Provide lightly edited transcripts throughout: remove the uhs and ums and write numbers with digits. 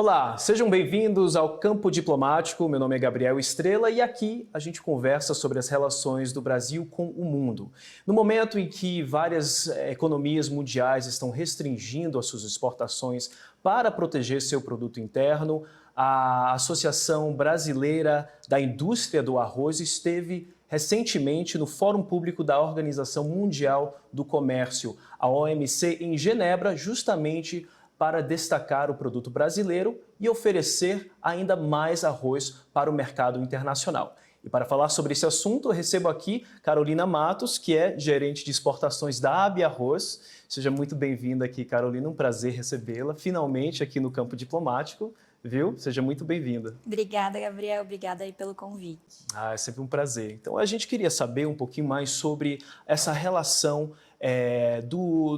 Olá, sejam bem-vindos ao Campo Diplomático. Meu nome é Gabriel Estrela e aqui a gente conversa sobre as relações do Brasil com o mundo. No momento em que várias economias mundiais estão restringindo as suas exportações para proteger seu produto interno, a Associação Brasileira da Indústria do Arroz esteve recentemente no Fórum Público da Organização Mundial do Comércio, a OMC, em Genebra, justamente para destacar o produto brasileiro e oferecer ainda mais arroz para o mercado internacional. E para falar sobre esse assunto, eu recebo aqui Carolina Matos, que é gerente de exportações da AB Arroz. Seja muito bem-vinda aqui, Carolina, um prazer recebê-la, finalmente aqui no Campo Diplomático, viu? Seja muito bem-vinda. Obrigada, Gabriel, obrigada aí pelo convite. É sempre um prazer. Então, a gente queria saber um pouquinho mais sobre essa relação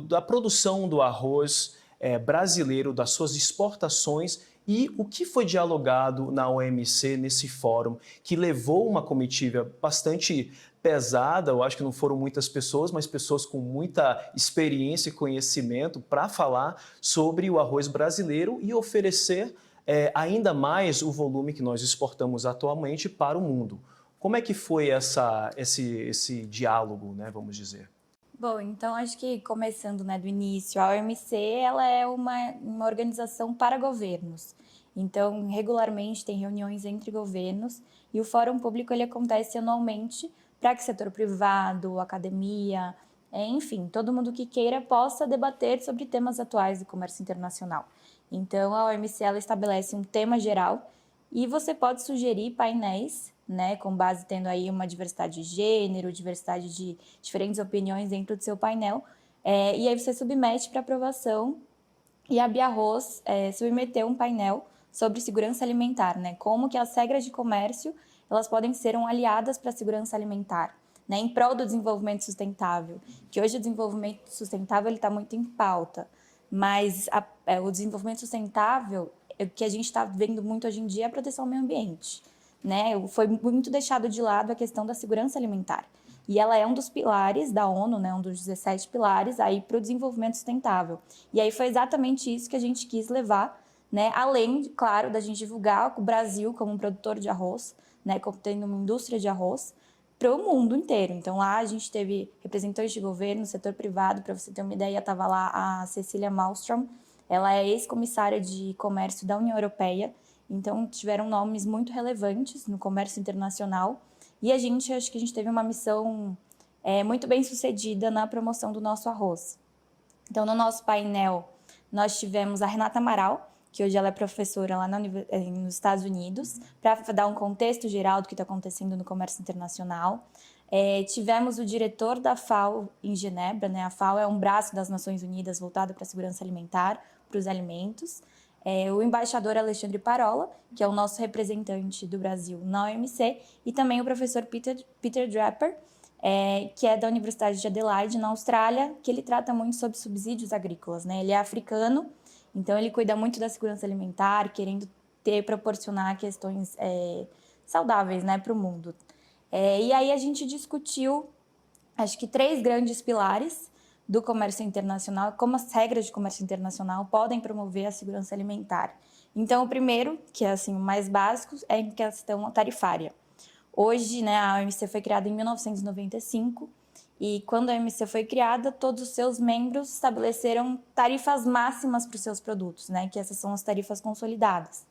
da produção do arroz brasileiro, das suas exportações e o que foi dialogado na OMC nesse fórum, que levou uma comitiva bastante pesada. Eu acho que não foram muitas pessoas, mas pessoas com muita experiência e conhecimento para falar sobre o arroz brasileiro e oferecer ainda mais o volume que nós exportamos atualmente para o mundo. Como é que foi esse diálogo, né, vamos dizer? Bom, então acho que começando, né, do início, a OMC ela é uma organização para governos. Então, regularmente tem reuniões entre governos e o Fórum Público ele acontece anualmente para que o setor privado, academia, enfim, todo mundo que queira possa debater sobre temas atuais do comércio internacional. Então, a OMC ela estabelece um tema geral e você pode sugerir painéis, né, com base tendo aí uma diversidade de gênero, diversidade de diferentes opiniões dentro do seu painel, e aí você submete para aprovação e a AB Arroz submeteu um painel sobre segurança alimentar, né, como que as regras de comércio elas podem ser aliadas para a segurança alimentar, né, em prol do desenvolvimento sustentável, que hoje o desenvolvimento sustentável está muito em pauta, mas o desenvolvimento sustentável, o que a gente está vendo muito hoje em dia é a proteção ao meio ambiente. Né? Foi muito deixado de lado a questão da segurança alimentar. E ela é um dos pilares da ONU, né? Um dos 17 pilares para o desenvolvimento sustentável. E aí foi exatamente isso que a gente quis levar, né? Além, claro, da gente divulgar o Brasil como um produtor de arroz, né? Como tendo uma indústria de arroz, para o mundo inteiro. Então lá a gente teve representantes de governo, setor privado, para você ter uma ideia, estava lá a Cecília Malmström, ela é ex-comissária de comércio da União Europeia. Então, tiveram nomes muito relevantes no comércio internacional e acho que a gente teve uma missão muito bem sucedida na promoção do nosso arroz. Então, no nosso painel, nós tivemos a Renata Amaral, que hoje ela é professora lá nos Estados Unidos, para dar um contexto geral do que está acontecendo no comércio internacional. Tivemos o diretor da FAO em Genebra, né? A FAO é um braço das Nações Unidas voltado para a segurança alimentar, para os alimentos. O embaixador Alexandre Parola, que é o nosso representante do Brasil na OMC, e também o professor Peter Draper, que é da Universidade de Adelaide, na Austrália, que ele trata muito sobre subsídios agrícolas, né? Ele é africano, então ele cuida muito da segurança alimentar, querendo proporcionar questões saudáveis, né, para o mundo. E aí a gente discutiu, acho que 3 grandes pilares do comércio internacional, como as regras de comércio internacional podem promover a segurança alimentar. Então, o primeiro, que é assim, o mais básico, é a questão tarifária. Hoje, né, a OMC foi criada em 1995 e quando a OMC foi criada, todos os seus membros estabeleceram tarifas máximas para os seus produtos, né, que essas são as tarifas consolidadas.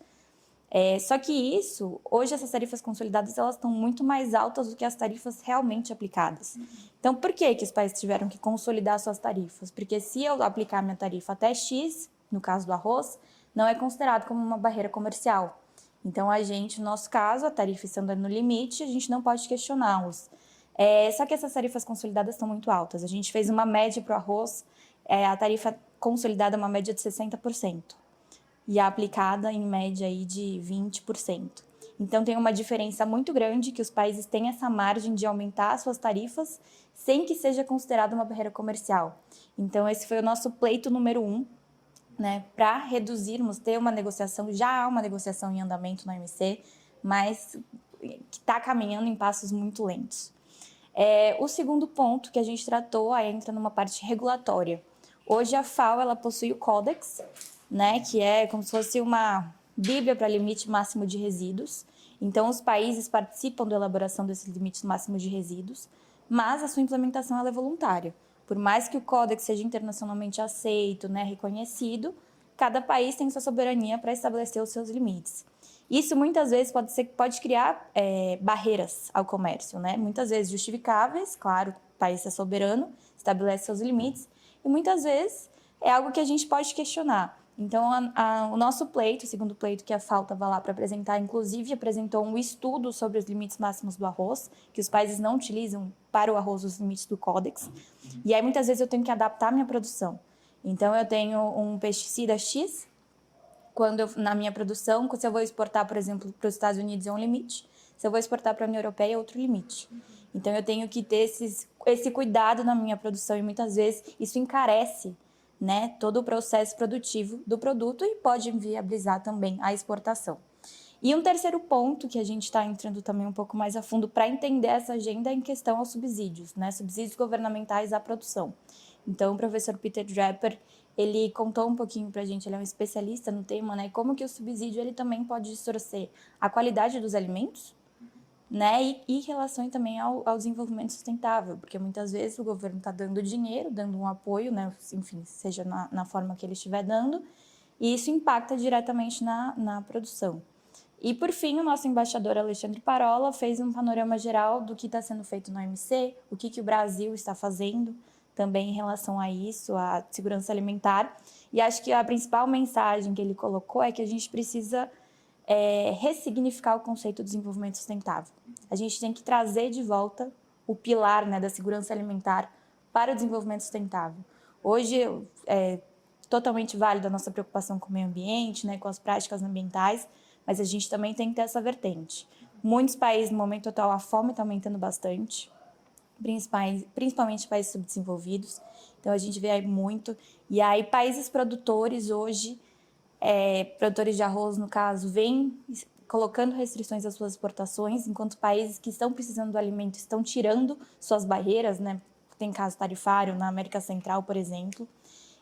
Só que hoje essas tarifas consolidadas elas estão muito mais altas do que as tarifas realmente aplicadas. Então, por que os países tiveram que consolidar suas tarifas? Porque se eu aplicar minha tarifa até X, no caso do arroz, não é considerado como uma barreira comercial. Então, no nosso caso, a tarifa estando no limite, a gente não pode questioná-los. Só que essas tarifas consolidadas estão muito altas. A gente fez uma média para o arroz, a tarifa consolidada é uma média de 60%. E a aplicada em média aí de 20%. Então tem uma diferença muito grande que os países têm essa margem de aumentar as suas tarifas sem que seja considerada uma barreira comercial. Então esse foi o nosso pleito número 1, né, para reduzirmos, ter uma negociação, já há uma negociação em andamento na OMC, mas que está caminhando em passos muito lentos. O segundo ponto que a gente tratou entra numa parte regulatória. Hoje a FAO ela possui o Codex, né, que é como se fosse uma Bíblia para limite máximo de resíduos. Então, os países participam da elaboração desses limites máximos de resíduos, mas a sua implementação ela é voluntária. Por mais que o Códex seja internacionalmente aceito, né, reconhecido, cada país tem sua soberania para estabelecer os seus limites. Isso muitas vezes pode criar barreiras ao comércio, né? Muitas vezes justificáveis, claro, o país é soberano, estabelece seus limites, e muitas vezes é algo que a gente pode questionar. Então, o nosso pleito, o segundo pleito que a FAO estava lá para apresentar, inclusive apresentou um estudo sobre os limites máximos do arroz, que os países não utilizam para o arroz os limites do Códex. E aí, muitas vezes, eu tenho que adaptar a minha produção. Então, eu tenho um pesticida X, na minha produção, se eu vou exportar, por exemplo, para os Estados Unidos é um limite, se eu vou exportar para a União Europeia é outro limite. Então, eu tenho que ter esse cuidado na minha produção e muitas vezes isso encarece, né, todo o processo produtivo do produto e pode inviabilizar também a exportação. E um terceiro ponto que a gente está entrando também um pouco mais a fundo para entender essa agenda é em questão aos subsídios, né, subsídios governamentais à produção. Então, o professor Peter Draper, ele contou um pouquinho para a gente, ele é um especialista no tema, né, como que o subsídio ele também pode distorcer a qualidade dos alimentos, né, e em relação também ao desenvolvimento sustentável, porque muitas vezes o governo está dando dinheiro, dando um apoio, né, enfim, seja na forma que ele estiver dando, e isso impacta diretamente na produção. E, por fim, o nosso embaixador Alexandre Parola fez um panorama geral do que está sendo feito no OMC, o que o Brasil está fazendo também em relação a isso, a segurança alimentar. E acho que a principal mensagem que ele colocou é que a gente precisa ressignificar o conceito de desenvolvimento sustentável. A gente tem que trazer de volta o pilar, né, da segurança alimentar para o desenvolvimento sustentável. Hoje é totalmente válida a nossa preocupação com o meio ambiente, né, com as práticas ambientais, mas a gente também tem que ter essa vertente. Muitos países, no momento atual, a fome está aumentando bastante, principalmente países subdesenvolvidos, então a gente vê aí muito. E aí países produtores hoje, produtores de arroz, no caso, vêm colocando restrições às suas exportações, enquanto países que estão precisando do alimento estão tirando suas barreiras, né? Tem caso tarifário na América Central, por exemplo.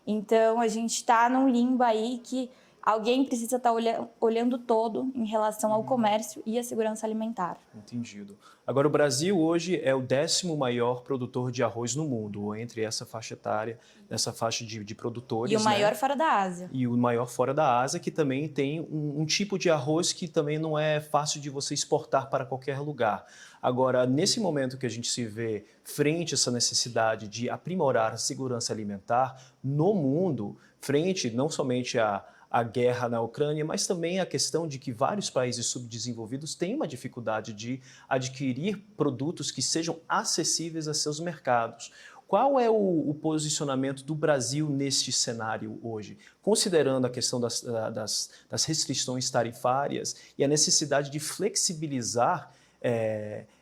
Então, a gente está num limbo aí que alguém precisa estar olhando todo em relação ao comércio e à segurança alimentar. Entendido. Agora, o Brasil hoje é o 10º maior produtor de arroz no mundo, entre essa faixa etária, nessa faixa de produtores. E o maior, né? Fora da Ásia. E o maior fora da Ásia, que também tem um tipo de arroz que também não é fácil de você exportar para qualquer lugar. Agora, nesse momento que a gente se vê frente a essa necessidade de aprimorar a segurança alimentar no mundo, frente não somente a guerra na Ucrânia, mas também a questão de que vários países subdesenvolvidos têm uma dificuldade de adquirir produtos que sejam acessíveis a seus mercados. Qual é o posicionamento do Brasil neste cenário hoje, considerando a questão das restrições tarifárias e a necessidade de flexibilizar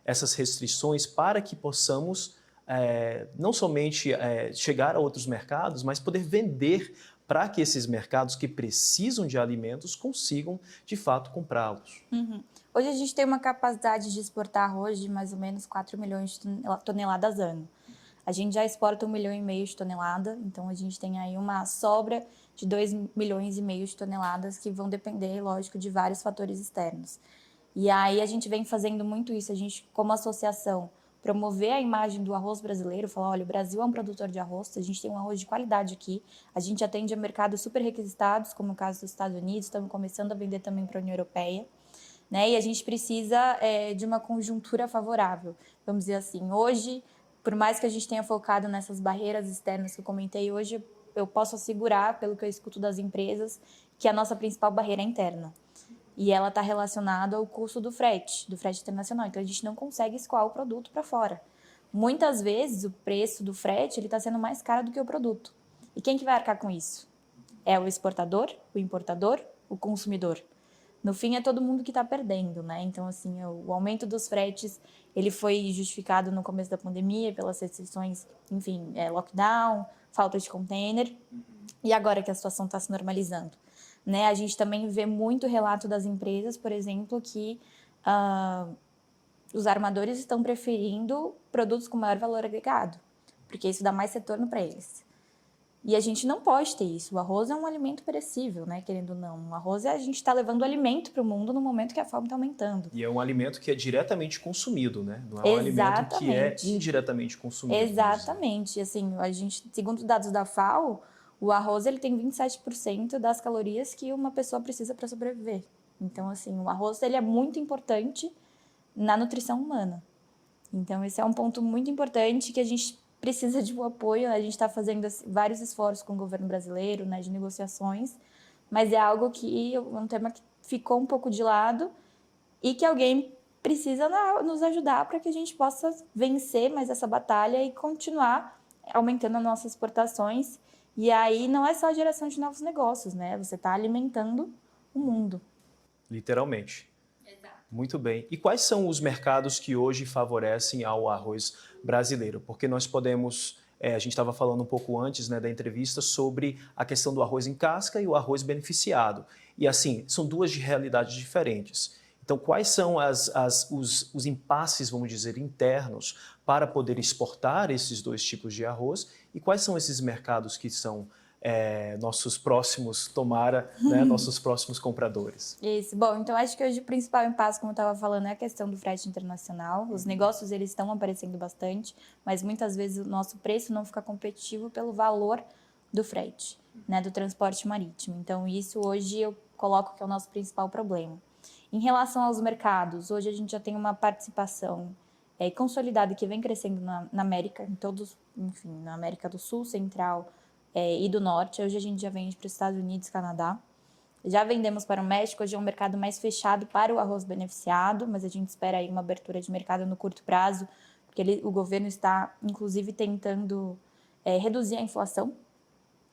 essas restrições para que possamos não somente chegar a outros mercados, mas poder vender para que esses mercados que precisam de alimentos consigam, de fato, comprá-los. Uhum. Hoje a gente tem uma capacidade de exportar arroz de mais ou menos 4 milhões de toneladas ano. A gente já exporta 1,5 milhão de toneladas, então a gente tem aí uma sobra de 2,5 milhões de toneladas que vão depender, lógico, de vários fatores externos. E aí a gente vem fazendo muito isso, a gente, como associação, promover a imagem do arroz brasileiro, falar, olha, o Brasil é um produtor de arroz, a gente tem um arroz de qualidade aqui, a gente atende a mercados super requisitados, como o caso dos Estados Unidos, estamos começando a vender também para a União Europeia, né? E a gente precisa de uma conjuntura favorável, vamos dizer assim. Hoje, por mais que a gente tenha focado nessas barreiras externas que eu comentei, hoje eu posso assegurar, pelo que eu escuto das empresas, que a nossa principal barreira é interna. E ela está relacionada ao custo do frete internacional. Então, a gente não consegue escoar o produto para fora. Muitas vezes, o preço do frete está sendo mais caro do que o produto. E quem que vai arcar com isso? É o exportador, o importador, o consumidor. No fim, é todo mundo que está perdendo, né? Então, assim, o aumento dos fretes, ele foi justificado no começo da pandemia pelas restrições, enfim, lockdown, falta de container. E agora que a situação está se normalizando, né? A gente também vê muito relato das empresas, por exemplo, que os armadores estão preferindo produtos com maior valor agregado, porque isso dá mais retorno para eles. E a gente não pode ter isso. O arroz é um alimento perecível, né? Querendo ou não. O arroz a gente está levando alimento para o mundo no momento que a fome está aumentando. E é um alimento que é diretamente consumido, né? Não é um alimento que é indiretamente consumido. Exatamente. Assim, a gente, segundo os dados da FAO, o arroz ele tem 27% das calorias que uma pessoa precisa para sobreviver. Então, assim, o arroz ele é muito importante na nutrição humana. Então, esse é um ponto muito importante que a gente precisa de um apoio. A gente está fazendo vários esforços com o governo brasileiro, né, de negociações, mas é algo que é um tema que ficou um pouco de lado e que alguém precisa nos ajudar para que a gente possa vencer mais essa batalha e continuar aumentando as nossas exportações. E aí não é só a geração de novos negócios, né? Você está alimentando o mundo. Literalmente. Muito bem. E quais são os mercados que hoje favorecem ao arroz brasileiro? Porque nós podemos, a gente estava falando um pouco antes, né, da entrevista sobre a questão do arroz em casca e o arroz beneficiado. E assim, são duas realidades diferentes. Então, quais são os impasses, vamos dizer, internos para poder exportar esses dois tipos de arroz? E quais são esses mercados que são nossos próximos, né, nossos próximos compradores? Isso. Bom, então acho que hoje o principal impasse, como eu estava falando, é a questão do frete internacional. Os negócios, eles estão aparecendo bastante, mas muitas vezes o nosso preço não fica competitivo pelo valor do frete, né, do transporte marítimo. Então, isso hoje eu coloco que é o nosso principal problema. Em relação aos mercados, hoje a gente já tem uma participação consolidada que vem crescendo na América, em todos, enfim, na América do Sul, Central e do Norte. Hoje a gente já vende para os Estados Unidos, Canadá. Já vendemos para o México, hoje é um mercado mais fechado para o arroz beneficiado, mas a gente espera aí uma abertura de mercado no curto prazo, porque o governo está, inclusive, tentando reduzir a inflação,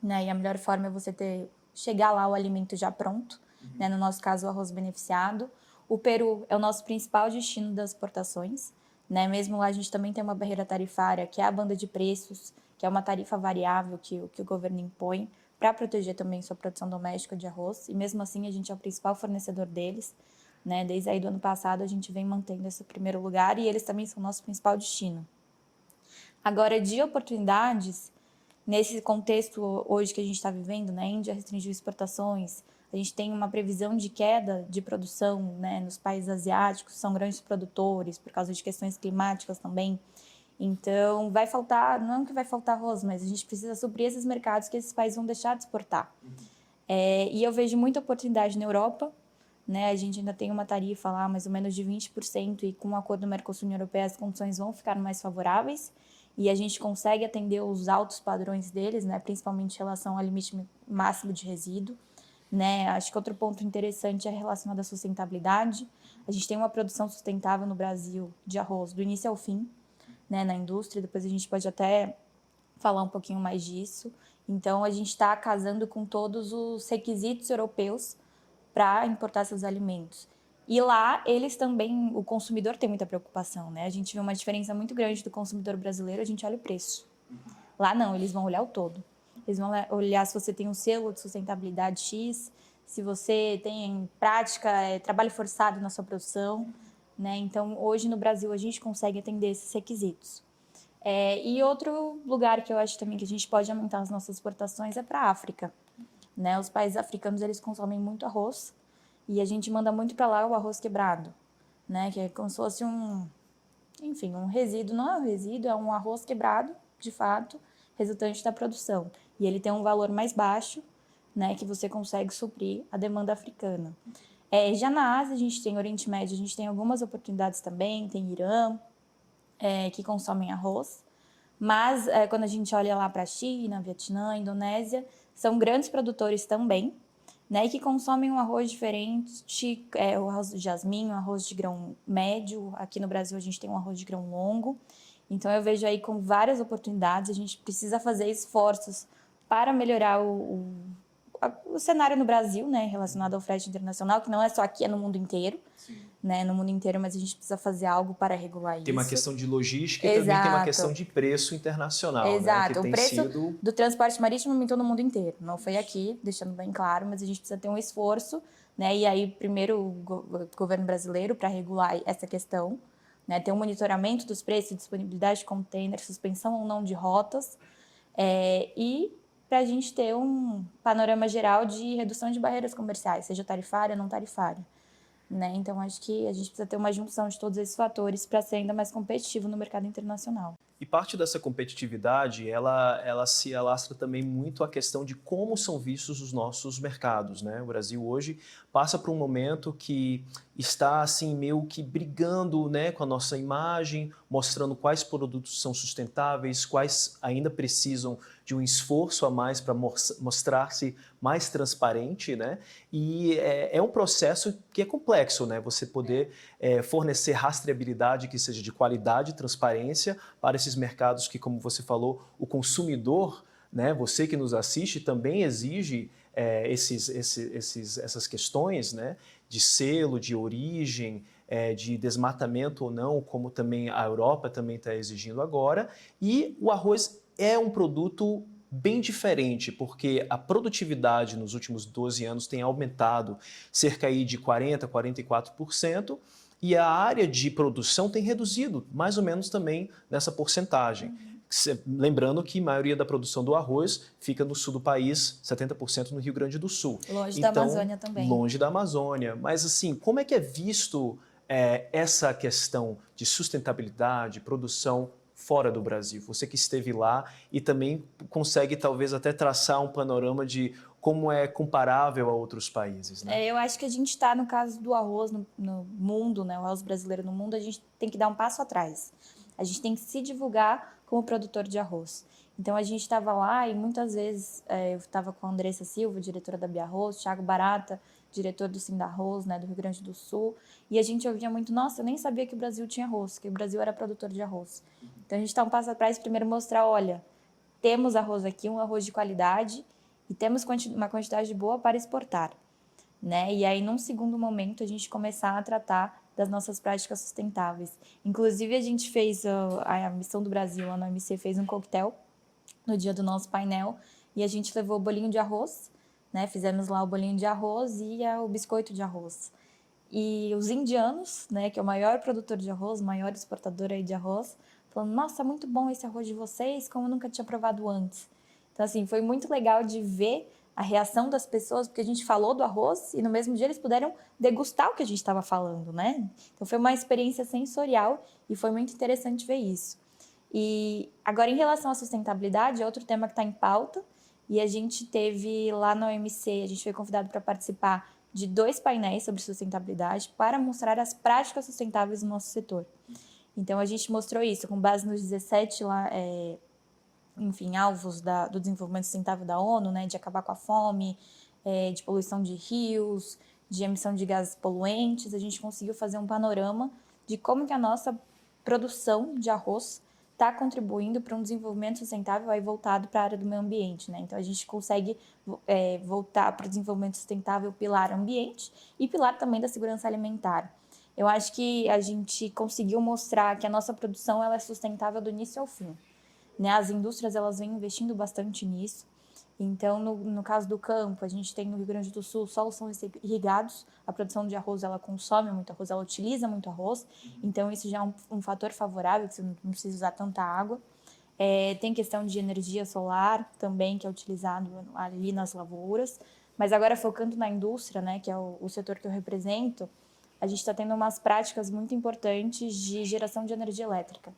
né? E a melhor forma é você chegar lá o alimento já pronto, né? No nosso caso, o arroz beneficiado. O Peru é o nosso principal destino das exportações, né? Mesmo lá a gente também tem uma barreira tarifária, que é a banda de preços, que é uma tarifa variável que o governo impõe para proteger também sua produção doméstica de arroz. E mesmo assim a gente é o principal fornecedor deles, né? Desde aí do ano passado a gente vem mantendo esse primeiro lugar e eles também são o nosso principal destino. Agora, de oportunidades, nesse contexto hoje que a gente está vivendo, né? A Índia restringiu exportações, a gente tem uma previsão de queda de produção, né, nos países asiáticos, são grandes produtores, por causa de questões climáticas também. Então, vai faltar, não que vai faltar arroz, mas a gente precisa suprir esses mercados que esses países vão deixar de exportar. E eu vejo muita oportunidade na Europa, né? A gente ainda tem uma tarifa lá, mais ou menos de 20%, e com o acordo do Mercosul-União Europeia as condições vão ficar mais favoráveis, e a gente consegue atender os altos padrões deles, né? Principalmente em relação ao limite máximo de resíduo. Né? Acho que outro ponto interessante é relacionado à sustentabilidade. A gente tem uma produção sustentável no Brasil de arroz do início ao fim, né, na indústria. Depois a gente pode até falar um pouquinho mais disso. Então, a gente está casando com todos os requisitos europeus para importar esses alimentos. E lá, eles também, o consumidor tem muita preocupação, né? A gente vê uma diferença muito grande do consumidor brasileiro, a gente olha o preço. Lá não, eles vão olhar o todo. Eles vão olhar se você tem um selo de sustentabilidade X, se você tem em prática trabalho forçado na sua produção, né? Então, hoje no Brasil a gente consegue atender esses requisitos. E outro lugar que eu acho também que a gente pode aumentar as nossas exportações é para a África, né? Os países africanos, eles consomem muito arroz e a gente manda muito para lá o arroz quebrado, né? Que é como se fosse um resíduo. Não é um resíduo, é um arroz quebrado, de fato, resultante da produção. E ele tem um valor mais baixo, né, que você consegue suprir a demanda africana. Já na Ásia, a gente tem Oriente Médio, a gente tem algumas oportunidades também, tem Irã, que consomem arroz. Mas quando a gente olha lá para a China, Vietnã, Indonésia, são grandes produtores também, né, que consomem um arroz diferente, o arroz de jasmim, o arroz de grão médio. Aqui no Brasil a gente tem um arroz de grão longo. Então eu vejo aí com várias oportunidades, a gente precisa fazer esforços para melhorar o cenário no Brasil, né, relacionado ao frete internacional, que não é só aqui, é no mundo inteiro, né, no mundo inteiro, mas a gente precisa fazer algo para regular isso. Tem uma questão de logística e também tem uma questão de preço internacional. Exato, né, o preço do transporte marítimo aumentou no mundo inteiro, não foi aqui, deixando bem claro, mas a gente precisa ter um esforço, né, e aí primeiro o governo brasileiro para regular essa questão, né, ter um monitoramento dos preços, disponibilidade de containers, suspensão ou não de rotas, e para a gente ter um panorama geral de redução de barreiras comerciais, seja tarifária ou não tarifária. Né? Então, acho que a gente precisa ter uma junção de todos esses fatores para ser ainda mais competitivo no mercado internacional. E parte dessa competitividade, ela se alastra também muito a questão de como são vistos os nossos mercados, né? O Brasil hoje passa por um momento que está assim meio que brigando, né, com a nossa imagem, mostrando quais produtos são sustentáveis, quais ainda precisam de um esforço a mais para mostrar-se mais transparente, né? E é um processo que é complexo, né? Você poder fornecer rastreabilidade que seja de qualidade e transparência para esses mercados que, como você falou, o consumidor, né, você que nos assiste, também exige essas questões, né, de selo, de origem, de desmatamento ou não, como também a Europa também está exigindo agora. E o arroz é um produto bem diferente, porque a produtividade nos últimos 12 anos tem aumentado cerca aí de 40%, 44%, e a área de produção tem reduzido mais ou menos também nessa porcentagem. Lembrando que a maioria da produção do arroz fica no sul do país, 70% no Rio Grande do Sul. Longe da Amazônia também. Longe da Amazônia. Mas assim, como é que é visto essa questão de sustentabilidade, produção fora do Brasil? Você que esteve lá e também consegue talvez até traçar um panorama de como é comparável a outros países, né? Eu acho que a gente está, no caso do arroz no mundo, né, o arroz brasileiro no mundo, a gente tem que dar um passo atrás. A gente tem que se divulgar como produtor de arroz. Então, a gente estava lá e muitas vezes eu estava com a Andressa Silva, diretora da Biarroz, Thiago Barata, diretor do Sindarroz, né, do Rio Grande do Sul, e a gente ouvia muito, nossa, eu nem sabia que o Brasil tinha arroz, que o Brasil era produtor de arroz. Então, a gente está um passo atrás, primeiro mostrar, olha, temos arroz aqui, um arroz de qualidade, e temos uma quantidade boa para exportar, né? E aí, num segundo momento, a gente começar a tratar das nossas práticas sustentáveis. Inclusive, a gente fez, a Missão do Brasil, lá no OMC, fez um coquetel no dia do nosso painel, e a gente levou o bolinho de arroz, né? Fizemos lá o bolinho de arroz e o biscoito de arroz. E os indianos, né, que é o maior produtor de arroz, o maior exportador aí de arroz, falando, nossa, muito bom esse arroz de vocês, como eu nunca tinha provado antes. Então, assim, foi muito legal de ver a reação das pessoas, porque a gente falou do arroz e no mesmo dia eles puderam degustar o que a gente estava falando, né? Então, foi uma experiência sensorial e foi muito interessante ver isso. E agora, em relação à sustentabilidade, é outro tema que está em pauta, e a gente teve lá na OMC, a gente foi convidado para participar de 2 painéis sobre sustentabilidade para mostrar as práticas sustentáveis do nosso setor. Então, a gente mostrou isso com base nos 17 lá, alvos do desenvolvimento sustentável da ONU, né, de acabar com a fome, de poluição de rios, de emissão de gases poluentes. A gente conseguiu fazer um panorama de como que a nossa produção de arroz está contribuindo para um desenvolvimento sustentável aí voltado para a área do meio ambiente, né? Então, a gente consegue voltar para o desenvolvimento sustentável, pilar ambiente e pilar também da segurança alimentar. Eu acho que a gente conseguiu mostrar que a nossa produção ela é sustentável do início ao fim, né? As indústrias elas vêm investindo bastante nisso. Então, no caso do campo, a gente tem no Rio Grande do Sul solos são irrigados, a produção de arroz ela consome muito arroz, ela utiliza muito arroz, então isso já é um fator favorável, que você não precisa usar tanta água. Tem questão de energia solar também, que é utilizado ali nas lavouras, mas agora focando na indústria, né, que é o setor que eu represento, a gente está tendo umas práticas muito importantes de geração de energia elétrica.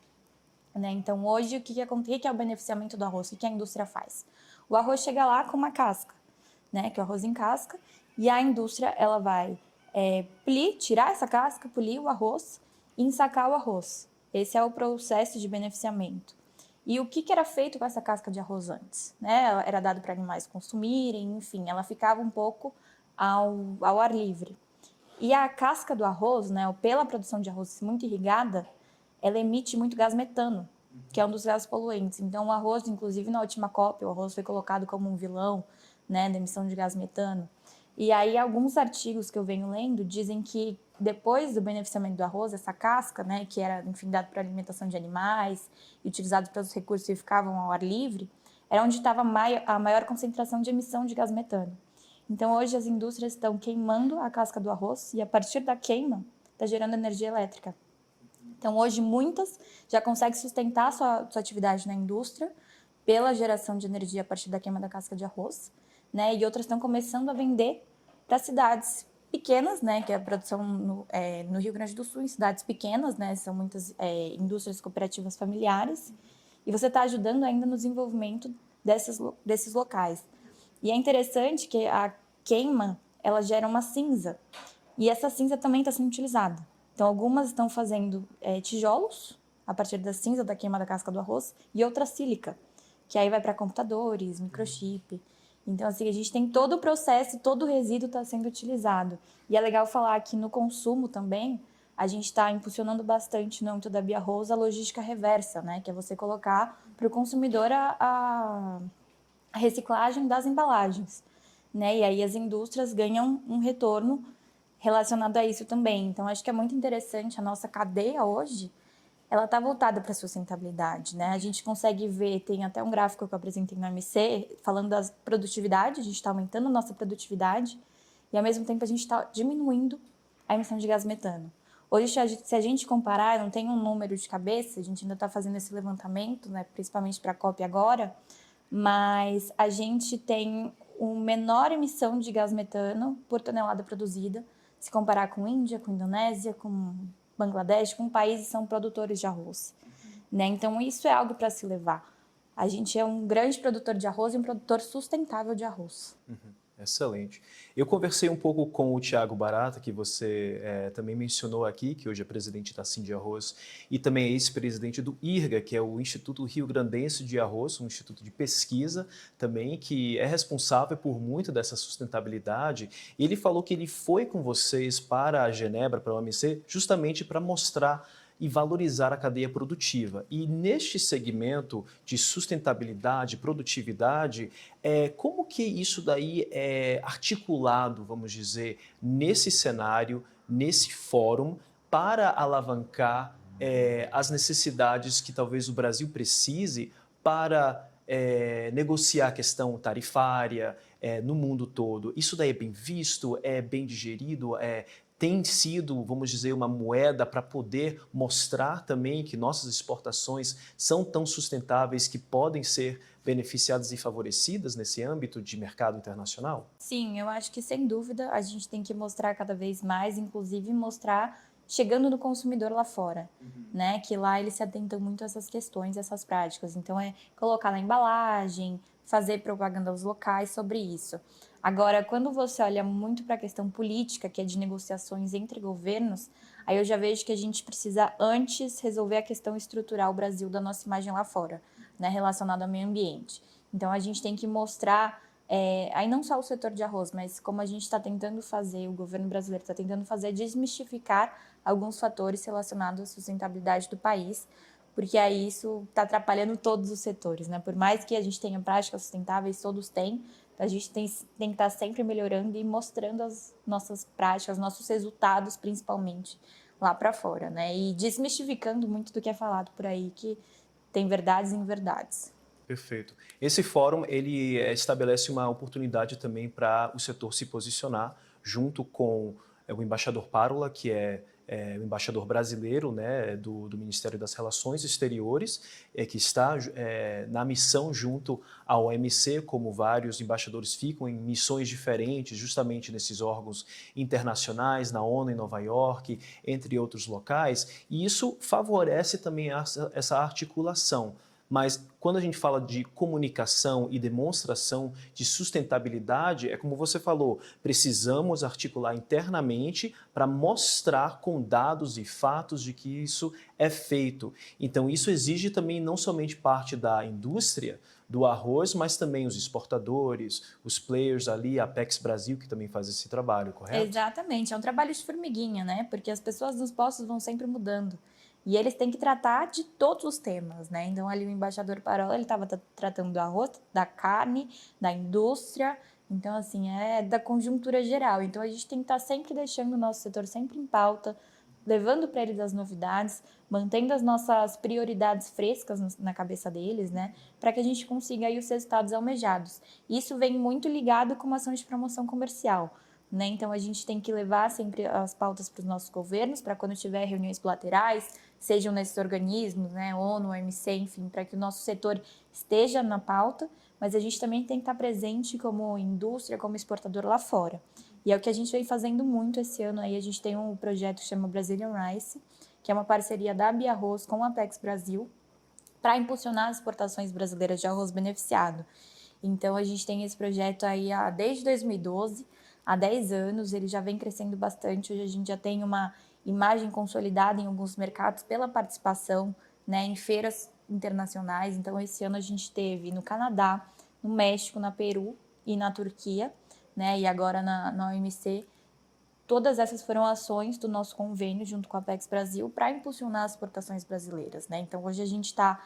Né? Então, hoje, o que é o beneficiamento do arroz? O que a indústria faz? O arroz chega lá com uma casca, né? Que é o arroz em casca, e a indústria ela vai tirar essa casca, polir o arroz e ensacar o arroz. Esse é o processo de beneficiamento. E o que era feito com essa casca de arroz antes? Né? Ela era dado para animais consumirem, enfim, ela ficava um pouco ao ar livre. E a casca do arroz, né, pela produção de arroz muito irrigada, ela emite muito gás metano, que é um dos gases poluentes. Então, o arroz, inclusive na última COP, o arroz foi colocado como um vilão, né, da emissão de gás metano. E aí, alguns artigos que eu venho lendo dizem que depois do beneficiamento do arroz, essa casca, né, que era, enfim, dado para alimentação de animais e utilizado para os recursos que ficavam ao ar livre, era onde estava a maior concentração de emissão de gás metano. Então, hoje, as indústrias estão queimando a casca do arroz e, a partir da queima, está gerando energia elétrica. Então, hoje, muitas já conseguem sustentar a sua atividade na indústria pela geração de energia a partir da queima da casca de arroz, né? E outras estão começando a vender para cidades pequenas, né? Que é a produção no Rio Grande do Sul, em cidades pequenas, né? São muitas indústrias cooperativas familiares. E você está ajudando ainda no desenvolvimento desses locais. E é interessante que a queima, ela gera uma cinza. E essa cinza também está sendo utilizada. Então, algumas estão fazendo tijolos, a partir da cinza da queima da casca do arroz, e outra sílica, que aí vai para computadores, microchip. Então, assim, a gente tem todo o processo, todo o resíduo está sendo utilizado. E é legal falar que no consumo também, a gente está impulsionando bastante no âmbito da BiaRose a logística reversa, né? Que é você colocar para o consumidor a reciclagem das embalagens, né? E aí as indústrias ganham um retorno relacionado a isso também. Então, acho que é muito interessante a nossa cadeia hoje, ela está voltada para a sustentabilidade, né? A gente consegue ver, tem até um gráfico que eu apresentei no MC, falando da produtividade, a gente está aumentando a nossa produtividade e, ao mesmo tempo, a gente está diminuindo a emissão de gás metano. Hoje, se a gente comparar, não tem um número de cabeça, a gente ainda está fazendo esse levantamento, né, principalmente para a COP agora, mas a gente tem uma menor emissão de gás metano por tonelada produzida, se comparar com Índia, com Indonésia, com Bangladesh, com países que são produtores de arroz, né? Então, isso é algo para se levar. A gente é um grande produtor de arroz e um produtor sustentável de arroz. Excelente. Eu conversei um pouco com o Thiago Barata, que você também mencionou aqui, que hoje é presidente da Sindiarroz, e também é ex-presidente do IRGA, que é o Instituto Rio Grandense de Arroz, um instituto de pesquisa também, que é responsável por muito dessa sustentabilidade. E ele falou que ele foi com vocês para a Genebra, para a OMC, justamente para mostrar e valorizar a cadeia produtiva. E neste segmento de sustentabilidade, produtividade, como que isso daí é articulado, vamos dizer, nesse cenário, nesse fórum, para alavancar as necessidades que talvez o Brasil precise para negociar a questão tarifária no mundo todo? Isso daí é bem visto, é bem digerido, tem sido, vamos dizer, uma moeda para poder mostrar também que nossas exportações são tão sustentáveis que podem ser beneficiadas e favorecidas nesse âmbito de mercado internacional? Sim, eu acho que sem dúvida a gente tem que mostrar cada vez mais, inclusive mostrar chegando no consumidor lá fora, né? Que lá eles se atentam muito a essas questões, essas práticas. Então é colocar na embalagem, fazer propaganda aos locais sobre isso. Agora, quando você olha muito para a questão política, que é de negociações entre governos, aí eu já vejo que a gente precisa antes resolver a questão estrutural Brasil da nossa imagem lá fora, né, relacionada ao meio ambiente. Então, a gente tem que mostrar, aí não só o setor de arroz, mas como a gente está tentando fazer, o governo brasileiro está tentando fazer, desmistificar alguns fatores relacionados à sustentabilidade do país, porque aí isso está atrapalhando todos os setores, né? Por mais que a gente tenha práticas sustentáveis, todos têm, a gente tem que estar sempre melhorando e mostrando as nossas práticas, nossos resultados, principalmente, lá para fora, né? E desmistificando muito do que é falado por aí, que tem verdades e inverdades. Perfeito. Esse fórum, ele estabelece uma oportunidade também para o setor se posicionar junto com o embaixador Parola, que é o embaixador brasileiro, né, do Ministério das Relações Exteriores, que está na missão junto ao OMC, como vários embaixadores ficam em missões diferentes, justamente nesses órgãos internacionais, na ONU em Nova York, entre outros locais, e isso favorece também essa articulação. Mas quando a gente fala de comunicação e demonstração de sustentabilidade, é como você falou, precisamos articular internamente para mostrar com dados e fatos de que isso é feito. Então, isso exige também não somente parte da indústria do arroz, mas também os exportadores, os players ali, a Apex Brasil, que também faz esse trabalho, correto? Exatamente, é um trabalho de formiguinha, né? Porque as pessoas nos postos vão sempre mudando. E eles têm que tratar de todos os temas, né? Então, ali o embaixador Parola, ele estava tratando do arroz, da carne, da indústria. Então, assim, é da conjuntura geral. Então, a gente tem que estar sempre deixando o nosso setor sempre em pauta, levando para eles as novidades, mantendo as nossas prioridades frescas na cabeça deles, né? Para que a gente consiga aí os resultados almejados. Isso vem muito ligado com uma ação de promoção comercial, né? Então, a gente tem que levar sempre as pautas para os nossos governos, para quando tiver reuniões bilaterais, sejam nesses organismos, né, ONU, OMC, enfim, para que o nosso setor esteja na pauta, mas a gente também tem que estar presente como indústria, como exportador lá fora. E é o que a gente vem fazendo muito esse ano aí. A gente tem um projeto que chama Brazilian Rice, que é uma parceria da Bia Arroz com a Apex Brasil, para impulsionar as exportações brasileiras de arroz beneficiado. Então, a gente tem esse projeto aí desde 2012, há 10 anos, ele já vem crescendo bastante. Hoje a gente já tem uma imagem consolidada em alguns mercados pela participação, né, em feiras internacionais. Então, esse ano a gente teve no Canadá, no México, na Peru e na Turquia, né, e agora na OMC. Todas essas foram ações do nosso convênio junto com a Apex Brasil para impulsionar as exportações brasileiras, né? Então, hoje a gente está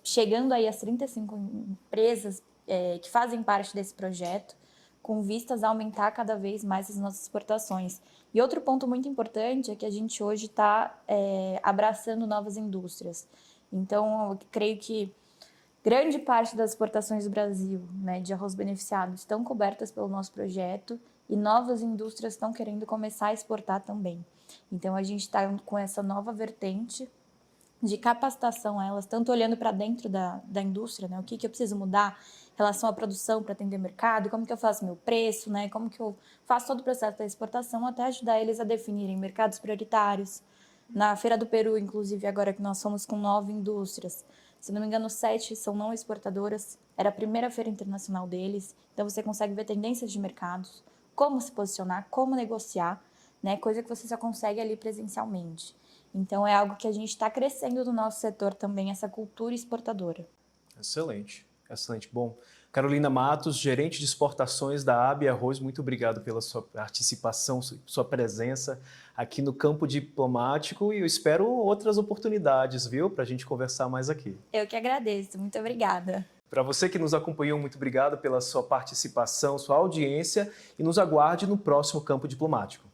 chegando aí às 35 empresas que fazem parte desse projeto, com vistas a aumentar cada vez mais as nossas exportações. E outro ponto muito importante é que a gente hoje está abraçando novas indústrias. Então, eu creio que grande parte das exportações do Brasil, né, de arroz beneficiado estão cobertas pelo nosso projeto e novas indústrias estão querendo começar a exportar também. Então, a gente está com essa nova vertente de capacitação a elas, tanto olhando para dentro da indústria, né, o que eu preciso mudar em relação à produção para atender o mercado, como que eu faço meu preço, né, como que eu faço todo o processo da exportação, até ajudar eles a definirem mercados prioritários. Na Feira do Peru, inclusive, agora que nós somos com 9 indústrias, se não me engano, 7 são não exportadoras. Era a primeira feira internacional deles. Então, você consegue ver tendências de mercados, como se posicionar, como negociar, né? Coisa que você só consegue ali presencialmente. Então, é algo que a gente está crescendo no nosso setor também, essa cultura exportadora. Excelente, excelente. Bom, Carolina Matos, gerente de exportações da AB Arroz, muito obrigado pela sua participação, sua presença aqui no Campo Diplomático e eu espero outras oportunidades, viu, para a gente conversar mais aqui. Eu que agradeço, muito obrigada. Para você que nos acompanhou, muito obrigado pela sua participação, sua audiência e nos aguarde no próximo Campo Diplomático.